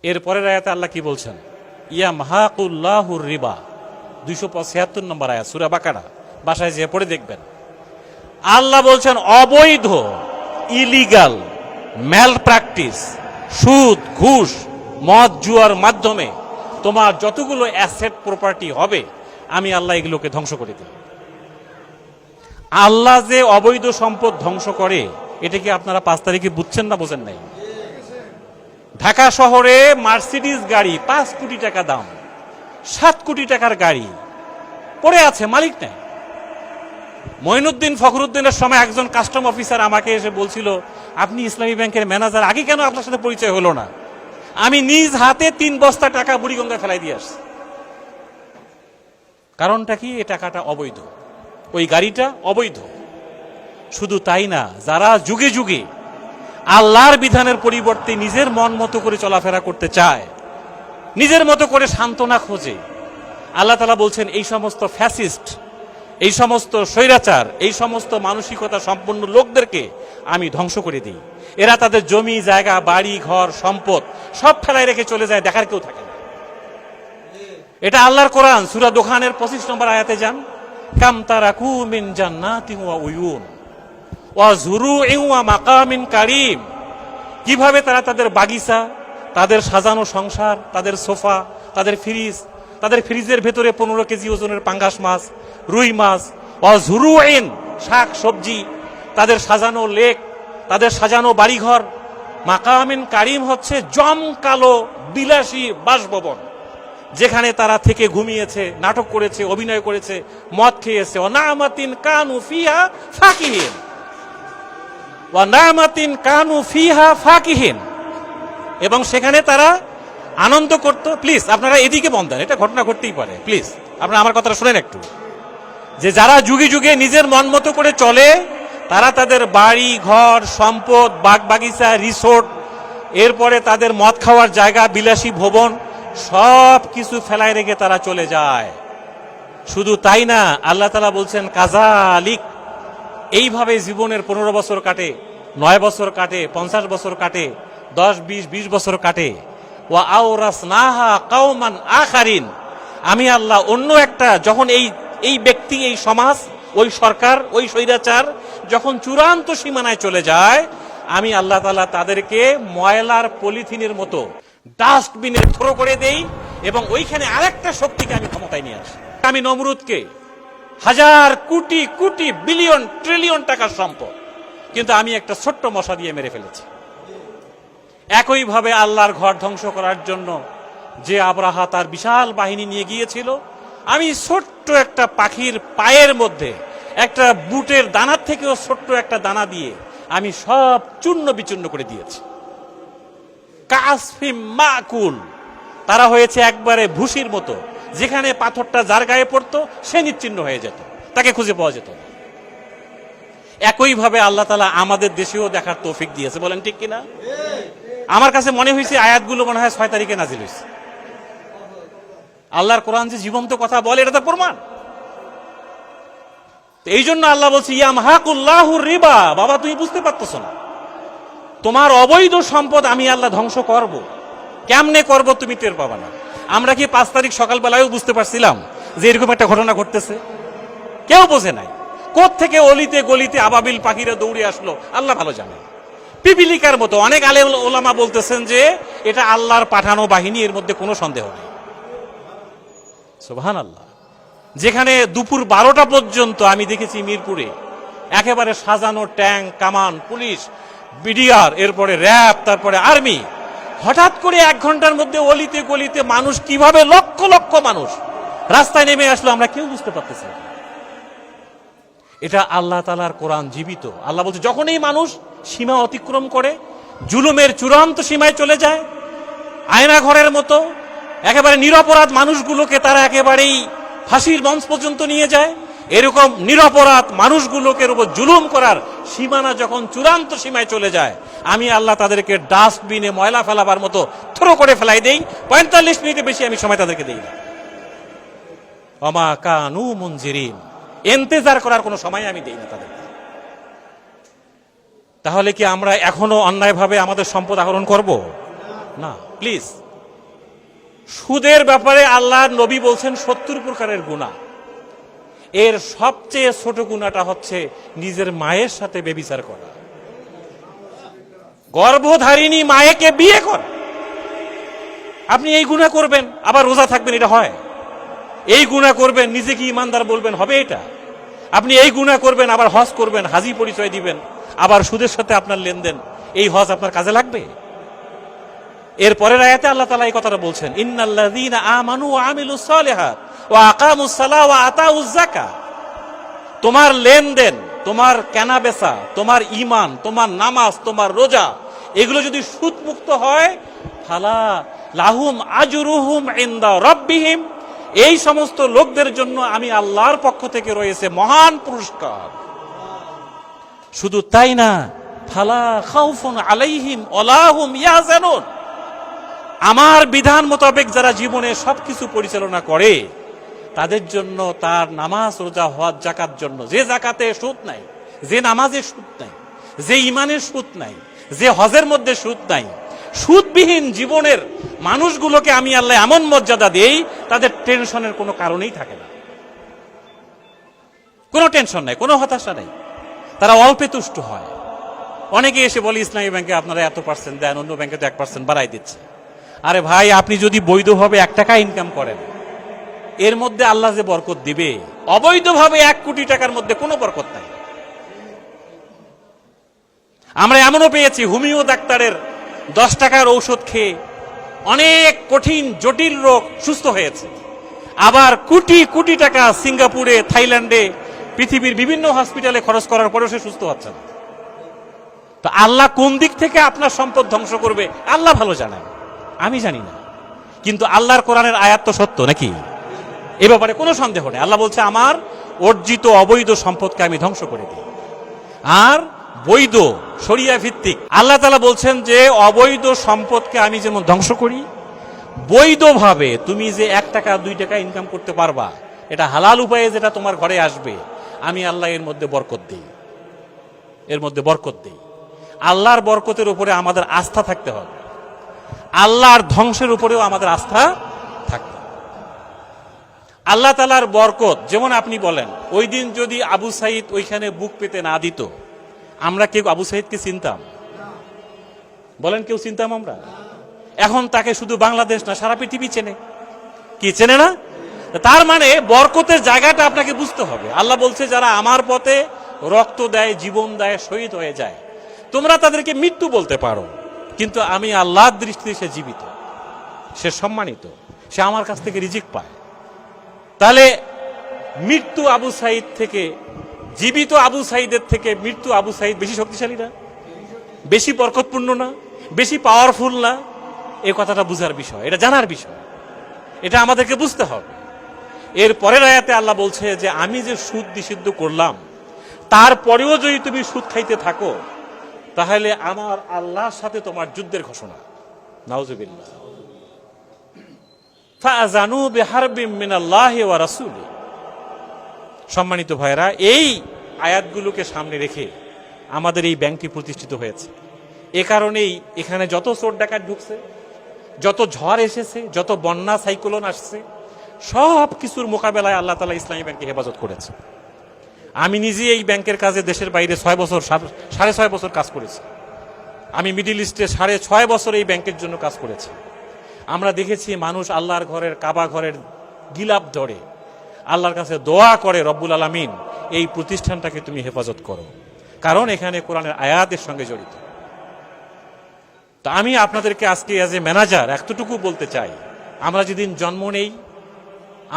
এরপরের আয়াতে আল্লাহ কি বলছেন? ইয়ামহাকুল্লাহুর রিবা, 275 নম্বর আয়াত সূরা বাকারা, বাসায় যেয়ে পড়ে দেখবেন। আল্লাহ বলছেন অবৈধ, ইলিগাল, ম্যাল প্র্যাকটিস, সুদ, ঘুষ, মদ, জুয়ার মাধ্যমে তোমার যতগুলো অ্যাসেট প্রপার্টি হবে আমি আল্লাহ এগুলোকে ধ্বংস করে দিই। আল্লাহ যে অবৈধ সম্পদ ধ্বংস করে এটা কি আপনারা 5 তারিখে বুঝছেন না বোঝেন নাই? ঢাকা শহরে মার্সিডিজ গাড়ি 5 কোটি টাকা দাম, 7 কোটি টাকার গাড়ি পড়ে আছে, মালিক নাই। মঈনুদ্দিন ফখরুদ্দিনের সময় একজন কাস্টম অফিসার আমাকে এসে বলছিল, আপনি ইসলামী ব্যাংকের ম্যানেজার, আগে কেন আপনার সাথে পরিচয় হলো না? আমি নিজ হাতে 3 বস্তা টাকা বুড়িগঙ্গায় ফেলাই দিয়ে আসছি। কারণটা কি? এই টাকাটা অবৈধ, ওই গাড়িটা অবৈধ। শুধু তাই না, যারা যুগে যুগে আল্লাহর বিধানের পরিবর্তে নিজের মন মতো করে চলাফেরা করতে চায়, নিজের মতো করে সান্ত্বনা খোঁজে, আল্লাহ তাআলা বলছেন এই সমস্ত ফ্যাসিস্ট, এই সমস্ত স্বৈরাচার, এই সমস্ত মানসিকতা সম্পন্ন লোকদেরকে আমি ধ্বংস করে দিই। এরা তাদের জমি জায়গা, বাড়ি ঘর, সম্পদ সব ফেলায় রেখে চলে যায়, দেখার কেউ থাকে না। এটা আল্লাহর কোরআন, সূরা দোখানের 25 নম্বর আয়াতে যান। কাম তারাকু মিন জান্নাতিন ওয়া উয়ুন ওয়া যুরুইন ওয়া মাকামিন কারীম, কিভাবে তারা তাদের বাগিচা, তাদের সাজানো সংসার, তাদের সোফা, তাদের ফ্রিজ, তাদের ফ্রিজের ভেতরে 15 কেজি ওজনের পাঙ্গাস মাছ, রুই মাছ, ওয়া যুরুইন, শাক সবজি, তাদের সাজানো লেক, তাদের সাজানো বাড়িঘর। মাকামিন কারীম হচ্ছে জমকালো বিলাসী বাসভবন, যেখানে তারা থেকে ঘুমিয়েছে, নাটক করেছে, অভিনয় করেছে, মদ খেয়েছে। ওয়ানামাতিন কানু ফিহা ফাকিহিন, ওয়ানামাতিন কানু ফিহা ফাকিহিন, এবং সেখানে তারা আনন্দ করত। প্লিজ আপনারা এদিকে মন দেন, এটা ঘটনা ঘটতেই পারে, প্লিজ আপনারা আমার কথাটা শুনেন একটু। যে যারা যুগে যুগে নিজের মন মতো করে চলে, তারা তাদের বাড়ি ঘর, সম্পদ, বাগ বাগিচা, রিসোর্ট, এরপরে তাদের মদ খাওয়ার জায়গা, বিলাসী ভবন, সব কিছু ফেলায় রেখে তারা চলে যায়। শুধু তাই না, আল্লাহ তাআলা বলছেন কাযালিক, এইভাবে জীবনের 15 বছর কাটে, 9 বছর কাটে, 50 বছর কাটে, 10, 20 বছর কাটে। ওয়া আওরাসনাহা কওমান আখারিন, আমি আল্লাহ অন্য একটা, যখন এই ব্যক্তি, এই সমাজ, ওই সরকার, ওই স্বৈরাচার যখন চূড়ান্ত সীমানায় চলে যায়, আমি আল্লাহ তাআলা তাদেরকে ময়লার পলিথিনের মতো ডাস্টবিনে থ্রো করে দেই, এবং ওইখানে আরেকটা শক্তিকে আমি ক্ষমতায় নিয়ে আসি। আমি নমরুদকে 1000 কোটি কোটি বিলিয়ন ট্রিলিয়ন টাকার সম্পদ, কিন্তু আমি একটা ছোট্ট মশা দিয়ে মেরে ফেলেছি। একইভাবে আল্লাহর ঘর ধ্বংস করার জন্য যে আব্রাহা তার বিশাল বাহিনী নিয়ে গিয়েছিল, আমি ছোট্ট একটা পাখির পায়ের মধ্যে একটা বুটের দানার থেকেও ছোট্ট একটা দানা দিয়ে আমি সব চূর্ণ বিচূর্ণ করে দিয়েছি। কাসফিম মাকুল, তারা হয়েছে একবারে ভুসির মতো, যেখানে পাথরটা যার গায়ে পড়তো সে নিশ্চিহ্ন হয়ে যেত, তাকে খুঁজে পাওয়া যেত না। একইভাবে আল্লাহ তাআলা আমাদের দেশেও দেখার তৌফিক দিয়েছে, বলেন ঠিক কিনা? আমার কাছে মনে হয়েছে আয়াতগুলো মনে হয় 6 তারিখে নাজিল হয়েছে। আল্লাহর কোরআন যে জীবন্ত কথা বলে, এটা তো প্রমাণ। এই জন্য আল্লাহ বলছে ইয়ামহাকুল্লাহুর রিবা। বাবা, তুমি বুঝতে পারতেছ না, তোমার অবৈধ সম্পদ আমি আল্লাহ ধ্বংস করব। কেমনে করব তুমি টের পাবা না। আমরা কি 5 তারিখ সকালবেলায়ও বুঝতে পারছিলাম যে এরকম একটা ঘটনা ঘটতেছে? কেউ বোঝে নাই। কোত্থেকে অলিতে গলিতে আবাবিল পাখিরা দৌড়ে আসলো আল্লাহ ভালো জানে। পিপিলিকার মতো অনেক আলেম ওলামা বলতেছেন যে এটা আল্লাহর পাঠানো বাহিনী, এর মধ্যে কোনো সন্দেহ নেই। সুবহানাল্লাহ। যেখানে দুপুর 12টা পর্যন্ত আমি দেখেছি মিরপুরে একেবারে সাজানো ট্যাঙ্ক, কামান, পুলিশ, বিডিআর, এরপরে র্যাব, তারপরে আর্মি, হঠাৎ করে 1 ঘন্টার মধ্যে অলিতে গলিতে মানুষ কিভাবে লক্ষ লক্ষ মানুষ রাস্তায় নেমে আসলো আমরা কেউ বুঝতে পারতেছি না। এটা আল্লাহ তাআলার কোরআন জীবিত। আল্লাহ বলছে যখন এই মানুষ সীমা অতিক্রম করে, জুলুমের চূড়ান্ত সীমায় চলে যায়, আয়না ঘরের মতো একেবারে নিরপরাধ মানুষগুলোকে তারা একেবারেই ফাঁসির মঞ্চ পর্যন্ত নিয়ে যায়, এরকম নিরপরাধ মানুষগুলোকে উপর জুলুম করার সীমানা যখন চূড়ান্ত সীমায় চলে যায়, আমি আল্লাহ তাদেরকে ডাস্টবিনে ময়লা ফেলাবার মতো থ্রো করে ফেলাই দেই। 45 মিনিটের বেশি আমি সময় তাদেরকে দেই না। ওমা কানু মুনজিরিন, ইন্তেজার করার কোনো সময় আমি দেই না তাদেরকে। তাহলে কি আমরা এখনো অন্যায়ভাবে আমাদের সম্পদ আহরণ করব? না, প্লিজ সুদের ব্যাপারে আল্লাহর নবী বলছেন 70 প্রকারের গুনাহ। এর সবচেয়ে ছোট গুনাহটা হচ্ছে নিজের মায়ের সাথে ব্যভিচার করা, গর্ভধারিণী মায়েকে বিয়ে করা। আপনি এই গুনাহ করবেন আবার রোজা থাকবেন, এটা হয়? এই গুনাহ করবেন নিজেকে ইমানদার বলবেন, হবে এটা? আপনি এই গুনাহ করবেন আবার হজ করবেন, হাজি পরিচয় দিবেন, আবার সুদের সাথে আপনার লেনদেন, এই হজ আপনার কাজে লাগবে? এর পরের আয়াতে আল্লাহ তাআলা এই কথাটা বলছেন, ইন্নাল্লাযীনা আমানু ওয়া আমিলুস সালিহাত ওয়া আকামুস সালাহ ওয়া আতাউজ যাকাত। তোমার লেনদেন, তোমার কেনাবেচা, তোমার ঈমান, তোমার নামাজ, তোমার রোজা, এগুলো যদি সুদমুক্ত হয়, ফালা লাহুম আজরুহুম ইনদা রাব্বিহিম, এই সমস্ত লোকদের জন্য আমি আল্লাহর পক্ষ থেকে রয়েছে মহান পুরস্কার। শুধু তাই না, ফালা খাউফুন আলাইহিম ওয়ালা হুম ইয়াহজানুন, আমার বিধান মোতাবেক যারা জীবনে সবকিছু পরিচালনা করে তাদের জন্য, তার নামাজ রোজা হজ যাকাত জন্য, যে যাকাতে সুদ নাই, যে নামাজে সুদ নাই, যে ইমানের সুদ নাই, যে হজের মধ্যে সুদ নাই, সুদবিহীন জীবনের মানুষগুলোকে আমি আল্লাহ এমন মর্যাদা দেই, তাদের টেনশনের কোনো কারণেই থাকে না, কোনো টেনশন নাই, কোনো হতাশা নাই, তারা অল্পে তুষ্ট হয়। অনেকে এসে বলে ইসলামী ব্যাংকে আপনারা এত পার্সেন্ট দেন, অন্য ব্যাংকে তো 1% বাড়াই দিচ্ছে। আরে ভাই, আপনি যদি বৈধভাবে 1 টাকা ইনকাম করেন, এর মধ্যে আল্লাহ যে বরকত দিবে, অবৈধভাবে 1 কোটি টাকার মধ্যে কোনো বরকত নাই। আমরা এমনও পেয়েছি হোমিও ডাক্তারের 10 টাকার ঔষধ খেয়ে অনেক কঠিন জটিল রোগ সুস্থ হয়েছে, আবার কোটি কোটি টাকা সিঙ্গাপুরে, থাইল্যান্ডে, পৃথিবীর বিভিন্ন হসপিটালে খরচ করার পরেও সে সুস্থ হচ্ছে না। তো আল্লাহ কোন দিক থেকে আপনার সম্পদ ধ্বংস করবে আল্লাহ ভালো জানেন, আমি জানি না। কিন্তু আল্লাহর কোরআনের আয়াত তো সত্য নাকি? এ ব্যাপারে কোনো সন্দেহ নেই। আল্লাহ বলছে আমার অর্জিত অবৈধ সম্পদকে আমি ধ্বংস করে দিই। আর বৈধ শরিয়া ভিত্তিক আল্লাহ তাআলা বলছেন যে অবৈধ সম্পদকে আমি যেমন ধ্বংস করি, বৈধভাবে তুমি যে 1 টাকা 2 টাকা ইনকাম করতে পারবা, এটা হালাল উপায়ে যেটা তোমার ঘরে আসবে, আমি আল্লাহ এর মধ্যে বরকত দিই, এর মধ্যে বরকত দিই। আল্লাহর বরকতের উপরে আমাদের আস্থা থাকতে হবে, আল্লাহর ধ্বংসের উপরেও আমাদের আস্থা থাকতে হবে। আল্লাহ তাআলার বরকত, যেমন আপনি বলেন ওই দিন যদি আবু সাঈদ ওইখানে বুক পেতে না দিত, আমরা কেউ আবু সাঈদকে চিনতাম? বলেন, কেউ চিনতাম আমরা? এখন তাকে শুধু বাংলাদেশ না, সারা পৃথিবী চেনে। কি চেনে না? তার মানে বরকতের জায়গাটা আপনাকে বুঝতে হবে। আল্লাহ বলছে যারা আমার পথে রক্ত দেয়, জীবন দেয়, শহীদ হয়ে যায়, তোমরা তাদেরকে মৃত্যু বলতে পারো, কিন্তু আমি আল্লাহর দৃষ্টিতে সে জীবিত, সে সম্মানিত, সে আমার কাছ থেকে রিজিক পায়। তাহলে মৃত্যু আবু সাঈদ থেকে, জীবিত আবু সাঈদের থেকে মৃত্যু আবু সাঈদ বেশি শক্তিশালী না? বেশি বরকতপূর্ণ না? বেশি পাওয়ারফুল না? এই কথাটা বুঝার বিষয়, এটা জানার বিষয়, এটা আমাদেরকে বুঝতে হবে। এর পরের আয়াতে আল্লাহ বলছে যে আমি যে সুদ নিষিদ্ধ করলাম, তারপরেও যদি তুমি সুদ খাইতে থাকো, তাহলে আমার আল্লাহর সাথে তোমার যুদ্ধের ঘোষণা। নাউজুবিল্লাহ। ফাআযানু বিহারবিম মিনাল্লাহি ওয়া রাসূলি। সম্মানিত ভাইরা, এই আয়াতগুলোকে সামনে রেখে আমাদের এই ব্যাংকটি প্রতিষ্ঠিত হয়েছে। এ কারণেই এখানে যত চোর ডাকাত ঢুকছে, যত ঝড় এসেছে, যত বন্যা সাইক্লোন আসছে, সব কিছুর মোকাবেলায় আল্লাহ তাআলা ইসলামী ব্যাংককে হেফাজত করেছে। আমি নিজে এই ব্যাংকের কাজে দেশের বাইরে 6 বছর, 6.5 বছর কাজ করেছি। আমি মিডিল ইস্টে 6.5 বছর এই ব্যাংকের জন্য কাজ করেছি। আমরা দেখেছি মানুষ আল্লাহর ঘরের, কাবা ঘরের গিলাপ ধরে আল্লাহর কাছে দোয়া করে, রব্বুল আলামিন এই প্রতিষ্ঠানটাকে তুমি হেফাজত করো, কারণ এখানে কোরআনের আয়াতের সঙ্গে জড়িত। তা আমি আপনাদেরকে আজকে অ্যাজ এ ম্যানেজার এতটুকু বলতে চাই, আমরা যেদিন জন্ম নেই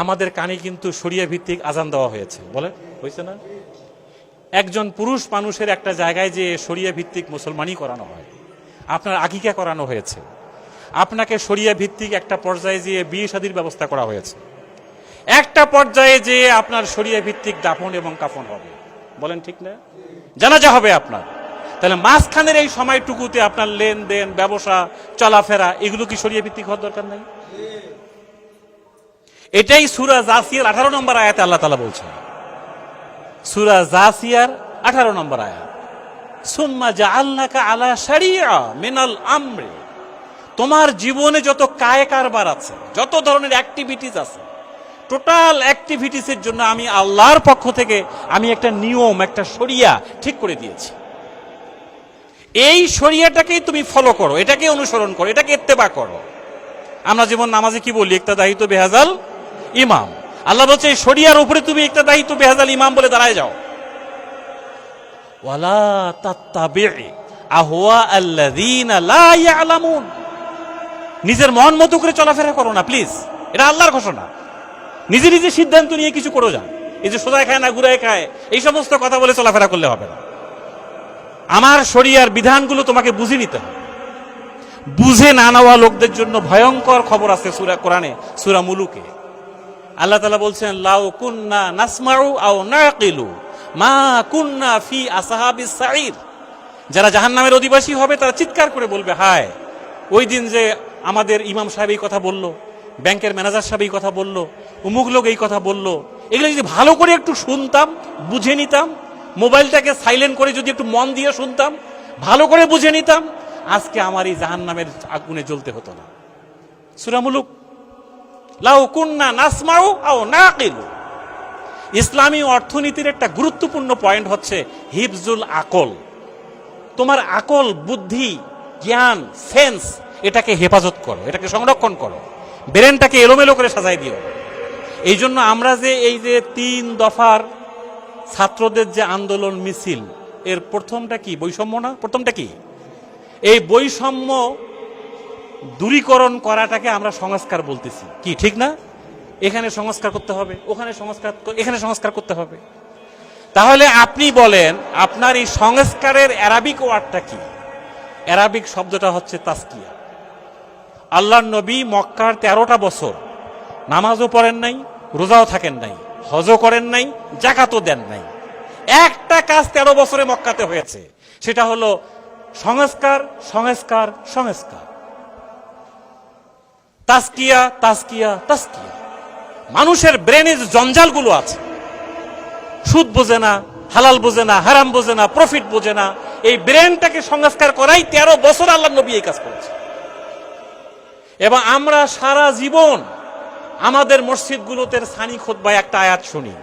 আমাদের কানে কিন্তু শরিয়া ভিত্তিক আজান দেওয়া হয়েছে, বলেন হয়েছে না? একজন পুরুষ মানুষের একটা জায়গায় যে শরিয়া ভিত্তিক মুসলমানি করানো হয়, আপনার আকিকা করানো হয়েছে, আপনাকে শরিয়া ভিত্তিক একটা পর্যায়ে যেয়ে বিয়ে শাদীর ব্যবস্থা করা হয়েছে, একটা পর্যায়ে যে আপনার শরিয়া ভিত্তিক দাফন এবং কাফন হবে, বলেন ঠিক না? জানাজা হবে আপনার। তাহলে মাঝখানের এই সময়টুকুতে আপনার লেনদেন, ব্যবসা, চলাফেরা, এগুলো কি শরিয়া ভিত্তিক হওয়ার দরকার নাই? এটাই সূরা জাসিয়ার 18 নম্বর আয়াতে আল্লাহ তাআলা বলছেন। সূরা জাসিয়ার 18 নম্বর আয়াত, সুম্মা জাআলনাকা আলা শারিয়া মিনাল আমরি, তোমার জীবনে যত কায়ে কারবার আছে, যত ধরনের অ্যাক্টিভিটিস আছে, টোটাল অ্যাক্টিভিটিসের জন্য আমি আল্লাহর পক্ষ থেকে আমি একটা নিয়ম, একটা শরিয়া ঠিক করে দিয়েছি। এই শরিয়াটাকেই তুমি ফলো করো, এটাকে অনুসরণ করো, এটাকে ইত্তেবা করো। আমরা যেমন নামাজে কি বলি, ইক্তাদাইতু বিহাযাল ইমাম। আল্লাহ বলছে এই শরিয়ার উপরে তুমি ইক্তাদাইতু বিহাযাল ইমাম বলে দাঁড়ায় যাও। ওয়ালা তাত্তাবিউ আহওয়া আল্লাযীনা লা ইয়ালামুন। নিজের মন মতো করে চলাফেরা করো না প্লিজ, এটা আল্লাহর ঘোষণা। নিজে নিজে সিদ্ধান্ত নিয়ে কিছু করো যান। এই যে সোজায় খায় না ঘুরায় খায়, এই সমস্ত কথা বলে চলাফেরা করলে হবে না। আমার শরিয়ার বিধানগুলো তোমাকে বুঝে নিতে হবে। বুঝে না নেওয়া লোকদের জন্য ভয়ঙ্কর খবর আছে সূরা কোরআনে, সূরা মুলুকে। আল্লাহ তাআলা বলছেন, লাউ কুন্না নাসমাউ আও নাকিলু মা কুন্না ফি আসহাবিস সাঈর। যারা জাহান্নামের অধিবাসী হবে তারা চিৎকার করে বলবে, হায় ওই দিন যে আমাদের ইমাম সাহেব এই কথা বলল, ব্যাংকের ম্যানেজার সাহেব এই কথা বলল, অমুক লোক এই কথা বলল, এগুলো যদি ভালো করে একটু শুনতাম, বুঝে নিতাম, মোবাইলটাকে সাইলেন্ট করে যদি একটু মন দিয়ে শুনতাম, ভালো করে বুঝে নিতাম, আজকে আমার এই জাহান্নামের আগুনে জ্বলতে হতো না। সূরা মুলুক, লাউ কুন্না নাসমাউ আও নাকিলু। ইসলামী অর্থনীতির একটা গুরুত্বপূর্ণ পয়েন্ট হচ্ছে হিফজুল আকল। তোমার আকল, বুদ্ধি, জ্ঞান, সেন্স, এটাকে হেফাজত করো, এটাকে সংরক্ষণ করো, ব্রেনটাকে এলোমেলো করে সাজাই দিও। এই জন্য আমরা যে এই যে 3 দফার ছাত্রদের যে আন্দোলন মিছিল, এর প্রথমটা কি? বৈষম্য না? প্রথমটা কি? এই বৈষম্য দূরীকরণ করাটাকে আমরা সংস্কার বলতেছি। কি ঠিক না? এখানে সংস্কার করতে হবে, ওখানে সংস্কার, এখানে সংস্কার করতে হবে। তাহলে আপনি বলেন, আপনার এই সংস্কারের অ্যারাবিক ওয়ার্ডটা কি? অ্যারাবিক শব্দটা হচ্ছে তাসকিয়া। আল্লাহর নবী মক্কার 13টা বছর নামাজও পড়েন নাই, রোজাও থাকেন নাই, হজও করেন নাই, যাকাতও দেন নাই। একটা কাজ 13 বছরে মক্কাতে হয়েছে, সেটা হলো সংস্কার, সংস্কার, সংস্কার। তাসকিয়া, তাসকিয়া, তাসকিয়া। মানুষের ব্রেনে যে জঞ্জালগুলো আছে, সুদ বোঝে না, হালাল বোঝে না, হারাম বোঝে না, প্রফিট বোঝে না, এই ব্রেনটাকে সংস্কার করাই 13 বছর আল্লাহর নবী এই কাজ করেছে। এবং আমরা সারা জীবন আমাদের মসজিদগুলোতে সানি খুতবায় একটা আয়াত শুনি,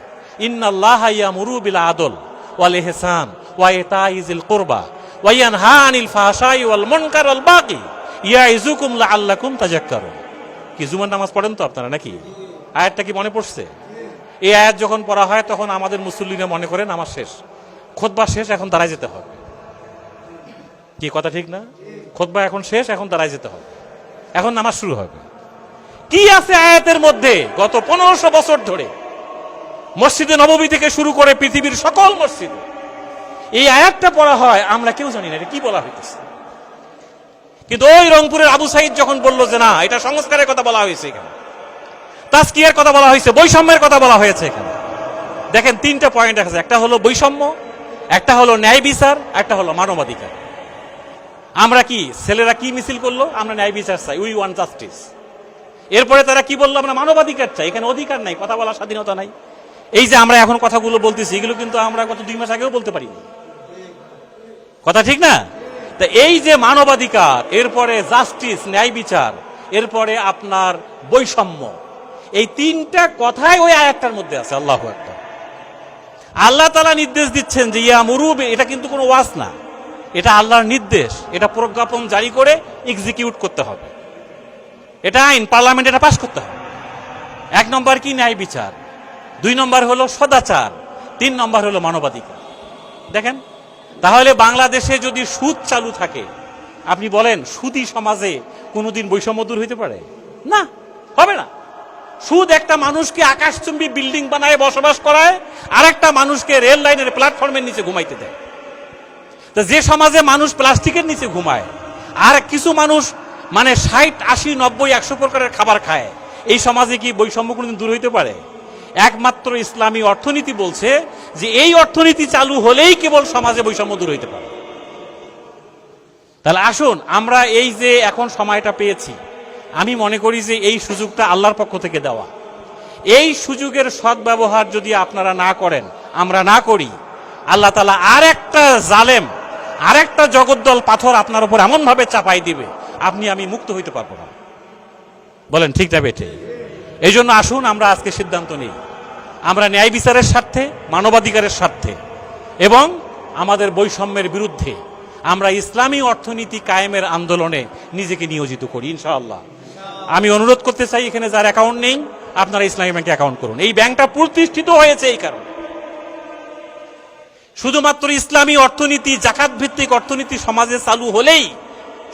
ইন্নাল্লাহা ইয়ামুরু বিল আদল ওয়াল ইহসান ওয়া ইতাইজিল কুরবা ওয়া ইয়ানহা আনিল ফাহশাই ওয়াল মুনকার ওয়াল বাগি ইয়াইজুকুম লাআল্লাকুম তাযাক্কারুন। কি জুমার নামাজ পড়েন তো আপনারা নাকি? আয়াতটা কি মনে পড়ছে? এই আয়াত যখন পড়া হয় তখন আমাদের মুসল্লিরা মনে করেন আমার শেষ, খুতবা শেষ, এখন দাঁড়ায় যেতে হবে। কি কথা ঠিক না? খুতবা এখন শেষ, এখন দাঁড়ায় যেতে হবে, এখন নামাজ শুরু হবে। কি আছে আয়াতের মধ্যে? গত 1500 বছর ধরে মসজিদে নববী থেকে শুরু করে পৃথিবীর সকল মসজিদে এই আয়াতটা পড়া হয়, আমরা কেউ জানি না এটা কি বলা হইতেছে। কিন্তু ওই রংপুরের আবু সাইদ যখন বললো যে না, এটা সংস্কারের কথা বলা হয়েছে, এখানে তাসকিয়ার কথা বলা হয়েছে, বৈষম্যের কথা বলা হয়েছে, এখানে দেখেন 3টা পয়েন্ট আছে। একটা হলো বৈষম্য, একটা হলো ন্যায় বিচার, একটা হলো মানবাধিকার। আমরা কি, ছেলেরা কি মিছিল করলো? আমরা ন্যায় বিচার চাই, উই ওয়ান্ট জাস্টিস। এরপরে তারা কি বললো? আমরা মানবাধিকার চাই। এখানে অধিকার নাই, কথা বলার স্বাধীনতা নাই। এই যে আমরা এখন কথাগুলো বলতেছি, এগুলো কিন্তু আমরা গত 2 মাস আগেও বলতে পারিনি। কথা ঠিক না? তা এই যে মানবাধিকার, এরপরে জাস্টিস, ন্যায় বিচার, এরপরে আপনার বৈষম্য, এই 3টা কথাই ওই আয়াতটার মধ্যে আছে। আল্লাহু আকবার। আল্লাহ তাআলা নির্দেশ দিচ্ছেন যে ইয়ামুরু, এটা কিন্তু কোনো ওয়াজ না, এটা আল্লাহর নির্দেশ। এটা প্রজ্ঞাপন জারি করে এক্সিকিউট করতে হবে, এটা আইন, পার্লামেন্ট এটা পাস করতে হবে। 1 নম্বর কি? ন্যায় বিচার। 2 নম্বর হলো সদাচার। 3 নম্বর হলো মানবাধিকার। দেখেন, তাহলে বাংলাদেশে যদি সুদ চালু থাকে, আপনি বলেন সুদী সমাজে কোনোদিন বৈষম্য দূর হইতে পারে? না, হবে না। সুদ একটা মানুষকে আকাশচুম্বী বিল্ডিং বানায় বসবাস করায়, আর একটা মানুষকে রেল লাইনের প্ল্যাটফর্মের নিচে ঘুমাইতে দেয়। তো যে সমাজে মানুষ প্লাস্টিকের নিচে ঘুমায়, আর কিছু মানুষ মানে 60, 80, 90, 100 প্রকারের খাবার খায়, এই সমাজে কি বৈষম্য কোনোদিন দূর হইতে পারে? একমাত্র ইসলামী অর্থনীতি বলছে যে এই অর্থনীতি চালু হলেই কেবল সমাজে বৈষম্য দূর হইতে পারে। তাহলে আসুন, আমরা এই যে এখন সময়টা পেয়েছি, আমি মনে করি যে এই সুযোগটা আল্লাহর পক্ষ থেকে দেওয়া। এই সুযোগের সদ্ব্যবহার যদি আপনারা না করেন, আমরা না করি, আল্লাহ তাআলা আর একটা জালেম, আর একটা জগদ্দল পাথর আপনার উপর এমন ভাবে চাপাই দিবে, আপনি আমি মুক্ত হইতে পারবো না। বলেন ঠিক না বেঠে? এই জন্য আসুন আমরা আজকে সিদ্ধান্ত নিই, আমরা ন্যায় বিচারের স্বার্থে, মানবাধিকারের স্বার্থে এবং আমাদের বৈষম্যের বিরুদ্ধে আমরা ইসলামী অর্থনীতি কায়েমের আন্দোলনে নিজেকে নিয়োজিত করি ইনশাআল্লাহ। আমি অনুরোধ করতে চাই, এখানে যার অ্যাকাউন্ট নেই আপনারা ইসলামী ব্যাংকে অ্যাকাউন্ট করুন। এই ব্যাংকটা প্রতিষ্ঠিত হয়েছে এই কারণে, শুধুমাত্র ইসলামী অর্থনীতি, জাকাত ভিত্তিক অর্থনীতি সমাজে চালু হলেই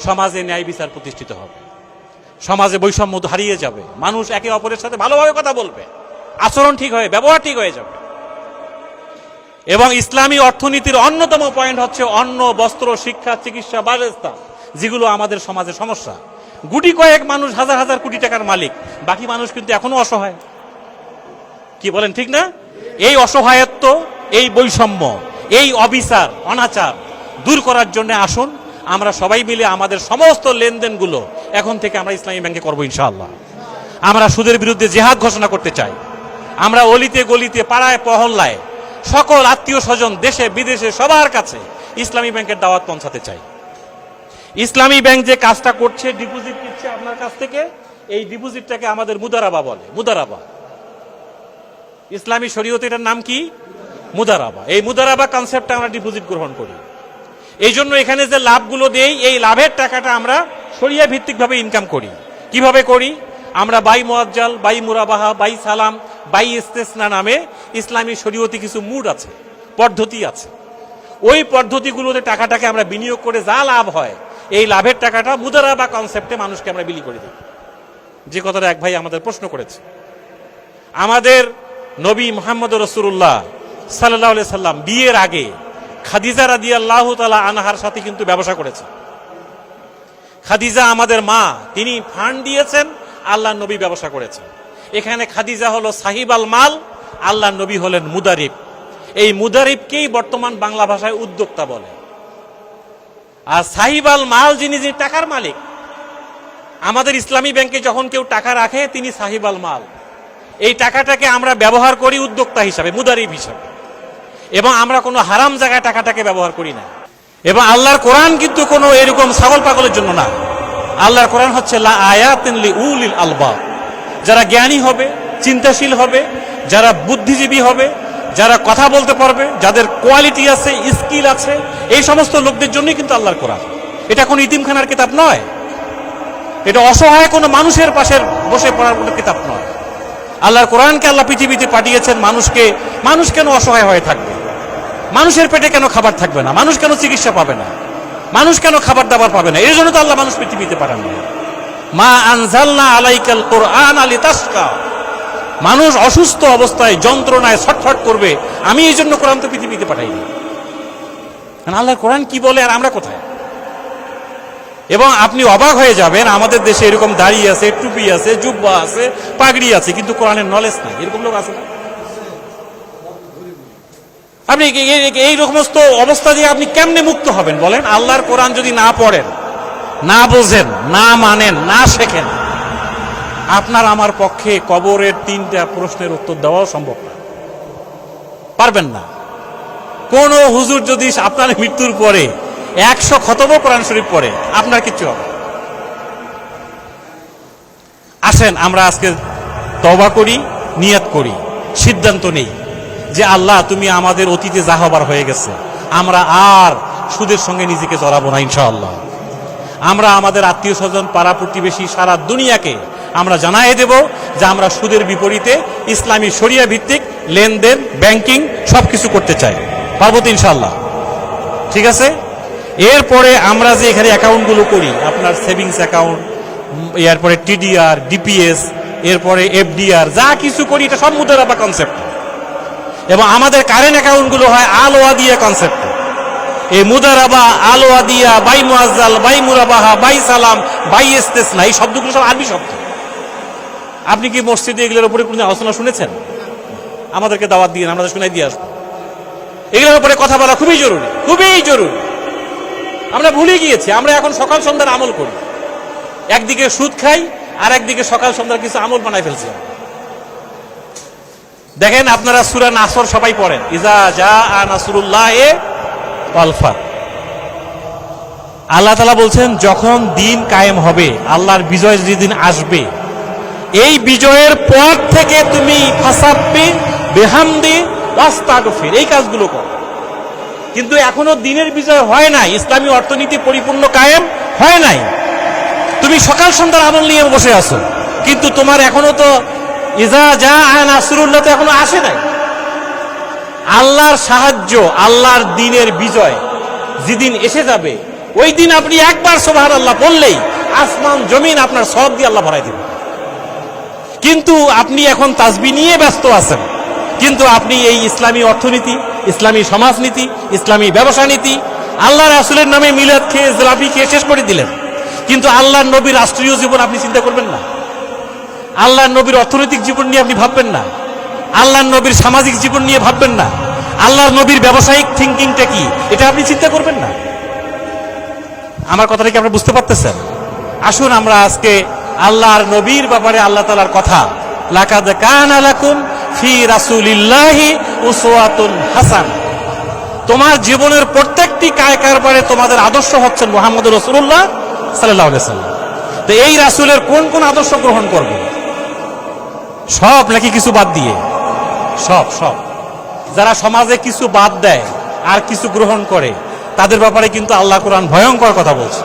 সমাজে ন্যায় বিচার প্রতিষ্ঠিত হবে, সমাজে বৈষম্য হারিয়ে যাবে, মানুষ একে অপরের সাথে ভালোভাবে কথা বলবে, আচরণ ঠিক হয়ে, ব্যবহার ঠিক হয়ে যাবে। এবং ইসলামী অর্থনীতির অন্যতম পয়েন্ট হচ্ছে অন্ন, বস্ত্র, শিক্ষা, চিকিৎসা, বাসস্থান, যেগুলো আমাদের সমাজের সমস্যা। গুটি কয়েক মানুষ হাজার হাজার কোটি টাকার মালিক, বাকি মানুষ কিন্তু এখনো অসহায়। কি বলেন ঠিক না? এই অসহায়ত্ব, এই বৈষম্য, এই অবিচার, অনাচার দূর করার জন্য আসুন আমরা সবাই মিলে আমাদের সমস্ত লেনদেনগুলো এখন থেকে আমরা ইসলামী ব্যাংকে করবো ইনশাআল্লাহ। আমরা সুদের বিরুদ্ধে জিহাদ ঘোষণা করতে চাই। আমরা অলিতে গলিতে, পাড়ায় পহল্লায়, সকল আত্মীয় স্বজন, দেশে বিদেশে সবার কাছে ইসলামী ব্যাংকের দাওয়াত পৌঁছাতে চাই। ইসলামী ব্যাংক যে কাজটা করছে, ডিপোজিট নিচ্ছে আপনার কাছ থেকে, এই ডিপোজিটটাকে আমাদের মুদারাবা বলে। মুদারাবা, ইসলামী শরীয়তে এটার নাম কি? মুদারাবা। এই মুদারাবা কনসেপ্টে আমরা ডিপোজিট গ্রহণ করি। এই জন্য এখানে যে লাভগুলো দেই, এই লাভের টাকাটা আমরা শরিয়া ভিত্তিকভাবে ইনকাম করি। কিভাবে করি? আমরা বাই মুআজ্জাল, বাই মুরাবাহা, বাই সালাম, বাই ইস্তেসনা নামে ইসলামী শরীয়তে কিছু মুড আছে, পদ্ধতি আছে। ওই পদ্ধতিগুলোতে টাকাটাকে আমরা বিনিয়োগ করে যা লাভ হয়, এই লাভের টাকাটা মুদারাবা কনসেপ্টে মানুষকে আমরা বিলি করে দিই। যে কথাটা এক ভাই আমাদের প্রশ্ন করেছে, আমাদের নবী মুহাম্মদ রাসূলুল্লাহ সাল্লাল্লাহু আলাইহি সাল্লাম বিয়ের আগে খাদিজা রাদিয়াল্লাহু তাআলা আনহার সাথে কিন্তু ব্যবসা করেছে। খাদিজা আমাদের মা, তিনি ফান্ড দিয়েছেন, আল্লাহর নবী ব্যবসা করেছেন। এখানে খাদিজা হলো সাহিব আল মাল, আল্লাহর নবী হলেন মুদারিব। এই মুদারিবকেই বর্তমান বাংলা ভাষায় উদ্যোক্তা বলে। আর সাহিব আল মাল যিনি টাকার মালিক, আমাদের ইসলামী ব্যাংকে যখন কেউ টাকা রাখে তিনি সাহিব আল মাল। এই টাকাটাকে আমরা ব্যবহার করি উদ্যোক্তা হিসাবে, মুদারিব হিসাবে, এবং আমরা কোনো হারাম জায়গায় টাকাটাকে ব্যবহার করি না। এবং আল্লাহর কোরআন কিন্তু কোনো এরকম ছাগল পাগলের জন্য না। আল্লাহর কোরআন হচ্ছে লা আয়াতিন লিউলিল আলবাব, যারা জ্ঞানী হবে, চিন্তাশীল হবে, যারা বুদ্ধিজীবী হবে, যারা কথা বলতে পারবে, যাদের কোয়ালিটি আছে, স্কিল আছে, এই সমস্ত লোকদের জন্যই কিন্তু আল্লাহর কোরআন। এটা কোনো ইতিমখানার কিতাব নয়, এটা অসহায় কোনো মানুষের পাশে বসে পড়ার কোনো কিতাব নয়। আল্লাহর কোরআনকে আল্লাহ পৃথিবীতে পাঠিয়েছেন মানুষকে। মানুষ কেন অসহায় হয়ে থাকবে? মানুষের পেটে কেন খাবার থাকবে না? মানুষ কেন চিকিৎসা পাবে না? মানুষ কেন খাবার দাবার পাবে না? এর জন্য তো আল্লাহ মানুষ পৃথিবীতে পাঠান না। মা আনজালনা আলাইকাল কোরআন লিতাশকা, মানুষ অসুস্থ অবস্থায় যন্ত্রণায় ছটফট করবে, আমি এই জন্য কোরআন তো পৃথিবীতে পাঠাইনি। আল্লাহর কোরআন কি বলে আর আমরা কোথায়? এবং আপনি অবাক হয়ে যাবেন, আমাদের দেশে এরকম দাড়ি আছে, টুপি আছে, জুব্বা আছে, পাগড়ি আছে, কিন্তু কোরআনের নলেজ নাই। এরকম লোক আছে না? আপনি এই সমস্ত অবস্থা দিয়ে আপনি কেমনে মুক্ত হবেন বলেন? আল্লাহর কোরআন যদি না পড়েন, না বোঝেন, না মানেন, না শেখেন, আপনার আমার পক্ষে কবরের 3টা প্রশ্নের উত্তর দেওয়াও সম্ভব না, পারবেন না। কোন হুজুর যদি আপনার মৃত্যুর পরে 100 খতম কোরআন শরীফ পড়ে, আপনার কিচ্ছু হবে। আসেন আমরা আজকে তওবা করি, নিয়ত করি, সিদ্ধান্ত নেই যে আল্লাহ তুমি আমাদের অতীতে যা হবার হয়ে গেছে, আমরা আর সুদের সঙ্গে নিজেকে জড়াবো না ইনশাআল্লাহ। আমরা আমাদের আত্মীয় স্বজন, পাড়া প্রতিবেশী, সারা দুনিয়াকে আমরা জানাই দেব যে আমরা সুদের বিপরীতে ইসলামী শরিয়া ভিত্তিক লেনদেন, ব্যাংকিং সবকিছু করতে চাই। পারবো তো ইনশাআল্লাহ? ঠিক আছে। এরপরে আমরা যে এখানে অ্যাকাউন্টগুলো করি, আপনার সেভিংস অ্যাকাউন্ট, এরপরে টিডিআর, ডিপিএস, এরপরে এফডিআর, যা কিছু করি এটা সব মুদারাবা কনসেপ্ট। এবং আমাদের কারেন্ট অ্যাকাউন্টগুলো হয় আল ওয়াদিয়া কনসেপ্ট। এই মুদারাবা, আল ওয়াদিয়া, বাই মুআজ্জাল, বাই মুরাবাহা, বাই সালাম, বাই ইস্তেসনা, এই শব্দগুলো সব আরবি শব্দ। আপনি কি মসজিদে এগুলোর উপরে কোনো আলোচনা শুনেছেন? আমাদেরকে দাওয়াত দিয়ে আমরা শুনাই দিয়ে আসবো। এগুলোর উপরে কথা বলা খুবই জরুরি, খুবই জরুরি। আমরা ভুলে গিয়েছি, আমরা এখন সকাল সন্ধ্যার আমল করি, একদিকে সুদ খাই আর একদিকে সকাল সন্ধ্যার কিছু আমল বানাই ফেলছি। দেখেন আপনারা সূরা নাসর সবাই পড়েন, ইজা জাআ নাসরুল্লাহি ওয়াল ফাত। আল্লাহ তাআলা বলছেন যখন দিন কায়েম হবে, আল্লাহর বিজয় যেদিন আসবে, এই বিজয়ের পর থেকে তুমি ফাসাব্বি বিহামদি ওয়াস্তাগফির, এই কাজগুলো করো। কিন্তু এখনো দিনের বিজয় হয় নাই, ইসলামী অর্থনীতি পরিপূর্ণ কায়েম হয় নাই। তুমি সকাল সন্ধ্যার আমল নিয়ে বসে আছো, কিন্তু তোমার এখনো তো ইজা জা নাসরুল্লাহ তো এখনো আসে নাই। আল্লাহর সাহায্য, আল্লাহর দিনের বিজয় যেদিন এসে যাবে, ওই দিন আপনি একবার সুবহানাল্লাহ বললেই আসমান জমিন আপনার সওয়াব দিয়ে আল্লাহ ভরাই দিবেন। কিন্তু আপনি এখন তাসবিহ নিয়ে ব্যস্ত আছেন, কিন্তু আপনি এই ইসলামী অর্থনীতি, ইসলামী সমাজনীতি, ইসলামী ব্যবসা নীতি, আল্লাহ রাসূলের নামে মিলাদ খেয়ে জিলাপি খেয়ে শেষ করে দিলেন। কিন্তু আল্লাহর নবীর রাষ্ট্রীয় জীবন আপনি চিন্তা করবেন না, আল্লাহর নবীর অর্থনৈতিক জীবন নিয়ে আপনি ভাববেন না, আল্লাহর নবীর সামাজিক জীবন নিয়ে ভাববেন না, আল্লাহর নবীর ব্যবসায়িক থিঙ্কিংটা কি এটা আপনি চিন্তা করবেন না। আমার কথাটা কি আপনারা বুঝতে পারতেছেন? আসুন আমরা আজকে আল্লাহর নবীর ব্যাপারে আল্লাহ তাআলার কথা, লাকাদ কানা লাকুম ফি রাসূলিল্লাহি উসওয়াতুন হাসান, তোমার জীবনের প্রত্যেকটি কারবারে তোমাদের আদর্শ হচ্ছেন মুহাম্মদুর রাসূলুল্লাহ সাল্লাল্লাহু আলাইহি ওয়াসাল্লাম। তো এই রাসূলের কোন কোন আদর্শ গ্রহণ করবে? সব নাকি কিছু বাদ দিয়ে? সব সব। যারা সমাজে কিছু বাদ দেয় আর কিছু গ্রহণ করে, তাদের ব্যাপারে কিন্তু আল্লাহ কোরআন ভয়ঙ্কর কথা বলছে।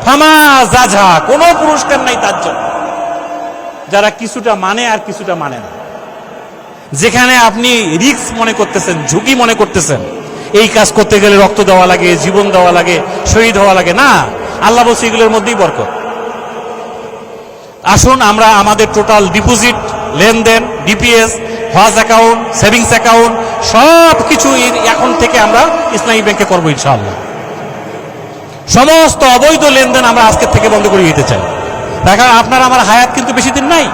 ফামা জাযা, কোনো পুরস্কার নাই তার জন্য যারা কিছুটা মানে আর কিছুটা মানে না। যেখানে আপনি রিস্ক মনে করতেছেন, ঝুঁকি মনে করতেছেন, এই কাজ করতে গেলে রক্ত দেওয়া লাগে, জীবন দেওয়া লাগে, শহীদ হওয়া লাগে, না, আল্লাহ বলছে এগুলোর মধ্যেই বরকত। আসুন আমরা আমাদের টোটাল ডিপোজিট, লেনদেন, ডিপিএস, হজ অ্যাকাউন্ট, সেভিংস অ্যাকাউন্ট সব কিছু এখন থেকে আমরা ইসলামী ব্যাংকে করবো ইনশাআল্লাহ। সমস্ত অবৈধ লেনদেন আমরা আজকের থেকে বন্ধ করে দিতে চাই। দেখা আপনার আমার হায়াত কিন্তু বেশি দিন নাই,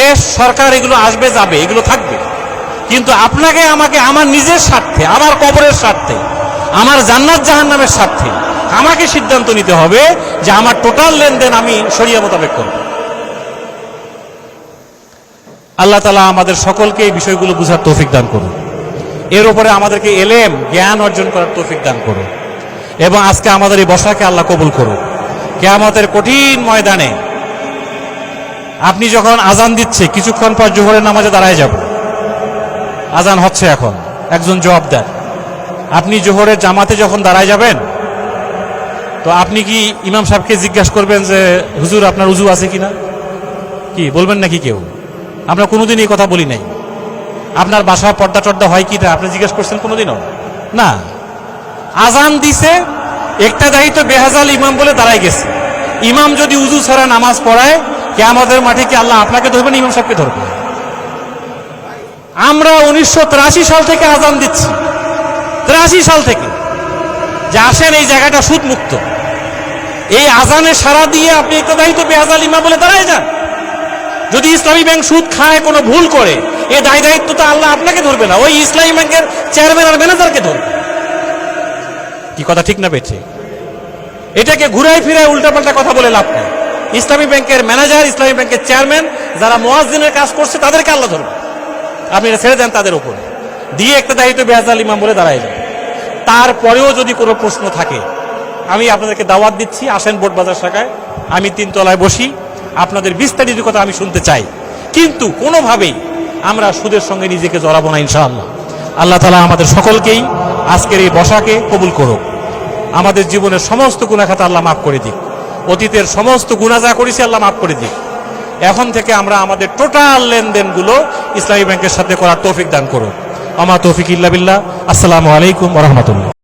দেশ সরকার এগুলো আসবে যাবে, এগুলো থাকবে, কিন্তু আপনাকে আমাকে আমার নিজের স্বার্থে, আমার কবরের স্বার্থে, আমার জান্নাত জাহান্নামের স্বার্থে আমাকে সিদ্ধান্ত নিতে হবে যে আমার টোটাল লেনদেন আমি শরিয়া মোতাবেক করব। আল্লাহ তাআলা আমাদের সকলকে এই বিষয়গুলো বুঝার তৌফিক দান করুন, এর উপরে আমাদেরকে এলেম জ্ঞান অর্জন করার তৌফিক দান করুন, এবং আজকে আমাদের এই বসাকে আল্লাহ কবুল করুন। কিয়ামতের কঠিন ময়দানে আপনি যখন আজান দিচ্ছে, কিছুক্ষণ পর জোহরের নামাজে দাঁড়ায় যাব, আজান হচ্ছে এখন, একজন জবাব দেন, আপনি জোহরের জামাতে যখন দাঁড়ায় যাবেন, তো আপনি কি ইমাম সাহেবকে জিজ্ঞাসা করবেন যে হুজুর আপনার উজু আছে কিনা? কি বলবেন নাকি কেউ? আমরা কোনোদিন এই কথা বলি নাই। আপনার বাসা পর্দা টর্দা হয় কিনা আপনি জিজ্ঞাসা করছেন কোনোদিনও? না। আজান দিছে, একটা দায়িত্ব বেহাজাল ইমাম বলে দাঁড়ায় গেছে, ইমাম যদি উজু ছাড়া নামাজ পড়ায়, কিয়ামতের মাঠে কি আল্লাহ আপনাকে ধরবেন, ইমাম সাহেবকে ধরবে? আমরা 1983 সাল থেকে আজান দিচ্ছি, 83 সাল থেকে, যে আসেন এই জায়গাটা সুদ মুক্ত। এই আজানে সারা দিয়ে আপনি একটা দায়িত্ব বেহাজাল ইমাম বলে দাঁড়ায় যান। যদি ইসলামী ব্যাংক সুদ খায়, কোনো ভুল করে, এই দায়িত্ব তো আল্লাহ আপনাকে ধরবে না, ওই ইসলামী ব্যাংকের চেয়ারম্যান আর ম্যানেজারকে ধরবে। কি কথা ঠিক না বেঠে? এটাকে ঘুরাই ফিরায় উল্টাপাল্টা কথা বলে লাভ নেই। ইসলামী ব্যাংকের ম্যানেজার, ইসলামী ব্যাংকের চেয়ারম্যান, যারা মুয়াজ্জিনের কাজ করছে, তাদেরকে আল্লাহ ধরবে। আপনি এটা ছেড়ে দেন তাদের উপরে, দিয়ে একটা দায়িত্ব বেহাজাল ইমাম বলে দাঁড়ায় যান। তারপরেও যদি কোনো প্রশ্ন থাকে, আমি আপনাদেরকে দাওয়াত দিচ্ছি, আসেন বোটবাজার শাখায়, আমি 3 তলায় বসি, আপনাদের বিস্তারিত কথা আমি শুনতে চাই, কিন্তু কোনোভাবেই আমরা সুদের সঙ্গে নিজেকে জড়াবো না ইনশাআল্লাহ। আল্লাহ তাআলা আমাদের সকলকেই আজকের এই বসাকে কবুল করুক, আমাদের জীবনের সমস্ত গুনাহ খাতা আল্লাহ মাফ করে দিক, অতীতের সমস্ত গুনাহ যা করেছি আল্লাহ মাফ করে দিক। এখন থেকে আমরা আমাদের টোটাল লেনদেনগুলো ইসলামী ব্যাংকের সাথে করার তৌফিক দান করুক। আমা তৌফিক ইল্লা বিল্লাহ। আসসালামু আলাইকুম ওয়া রাহমাতুল্লাহ।